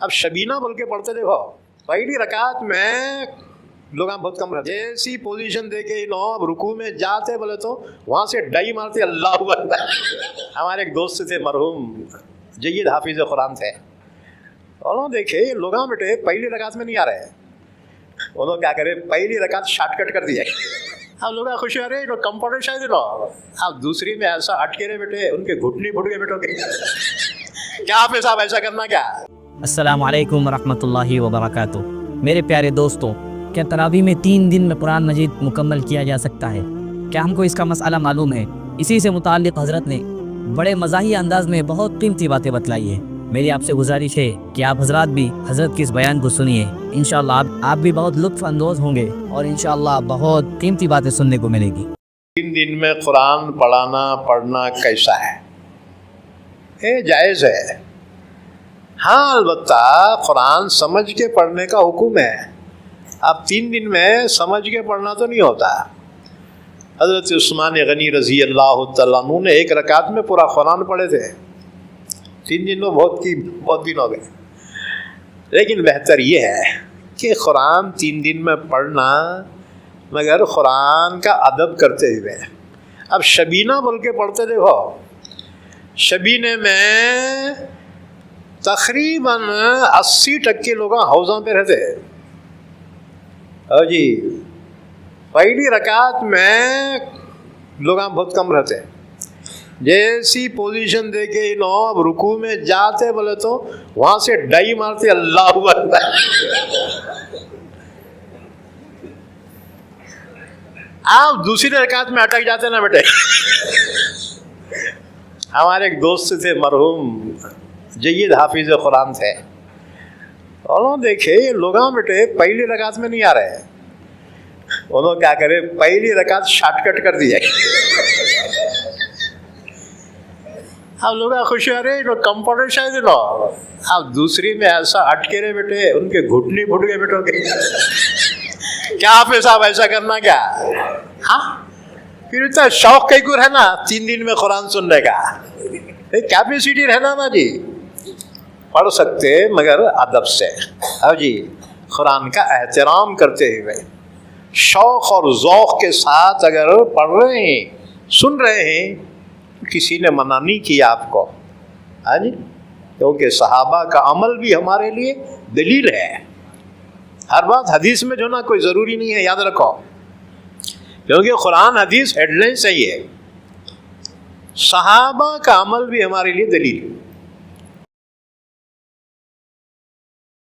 अब शबीना बोल के पढ़ते देखो, पहली रकात में लोग बहुत कम रहते, ऐसी पोजीशन देके नो अब रुकू में जाते बोले तो वहाँ से डाई मारते अल्लाह अकबर। हमारे एक दोस्त थे मरहूम जय्यद हाफिज कुरान थे, उन्होंने देखे लोग बेटे पहली रकात में नहीं आ रहे, उन्होंने क्या करे पहली रकात शॉर्टकट कर दिया। अब लोग खुश हो रहे कंपाउंडर शायद लो, अब दूसरी में ऐसा हटके रहे बेटे उनके घुटने फुट गए बेटों के। क्या हाफिज साहब ऐसा करना क्या? अस्सलाम वालेकुम रहमतुल्लाहि व बरकातुहू। मेरे प्यारे दोस्तों, क्या तरावी में 3 दिन में कुरान मजीद मुकम्मल किया जा सकता है? क्या हमको इसका मसला मालूम है? इसी से मुताल्लिक़ हज़रत ने बड़े मज़ाही अंदाज में बहुत कीमती बातें बतलाई है। मेरी आपसे गुजारिश है कि आप हजरात भी हज़रत के इस बयान को सुनिए, इंशाअल्लाह आप भी बहुत लुत्फ़ अंदोज़ होंगे और इंशाअल्लाह बहुत कीमती बातें सुनने को मिलेगी। 3 दिन में कुरान पढ़ना कैसा है? ये जायज़ है। हाँ, अलबत्ता कुरान समझ के पढ़ने का हुक्म है। अब 3 दिन में समझ के पढ़ना तो नहीं होता। हज़रत उस्मान गनी रज़ी अल्लाह तआला अन्हु ने 1 रकात में पूरा कुरान पढ़े थे। 3 दिन तो बहुत दिन हो गए, लेकिन बेहतर ये है कि कुरान 3 दिन में पढ़ना मगर कुरान का अदब करते हुए। अब शबीना बोल के पढ़ते देखो, शबीने में तकरीबन 80% लोग हौज़ों पे रहते हैं। और जी पहली रकात में लोग बहुत कम रहते हैं, जैसी पोजीशन देके नो अब रुकू में जाते बोले तो वहाँ से डाई मारते अल्लाह अकबर। आप दूसरी रकात में अटक जाते ना बेटे। हमारे एक दोस्त थे मरहूम जय्यद हाफिज कुरान थे, उन्होंने देखे लोग बेटे पहली रकात में नहीं आ रहे, उन्होंने क्या करे पहली रकात शॉर्टकट कर दिया। अब लोग खुश हो रहे कंपाउंडर शायद लो, अब दूसरी में ऐसा हटके रहे बेटे उनके घुटने फुट गए बेटों के। क्या हाफिज साहब ऐसा करना क्या? हाँ, फिर इतना शौक कई को रहना 3 दिन में कुरान सुनने का, कैपेसिटी रहना ना जी। पढ़ सकते मगर अदब से, अब जी कुरान का एहतराम करते हुए शौक़ और ज़ौक़ के साथ अगर पढ़ रहे हैं सुन रहे हैं, किसी ने मना नहीं किया आपको। हाँ जी, क्योंकि सहाबा का अमल भी हमारे लिए दलील है। हर बात हदीस में जो ना कोई ज़रूरी नहीं है, याद रखो, क्योंकि कुरान हदीस हेडलाइन सही है, सहाबा का अमल भी हमारे लिए दलील है।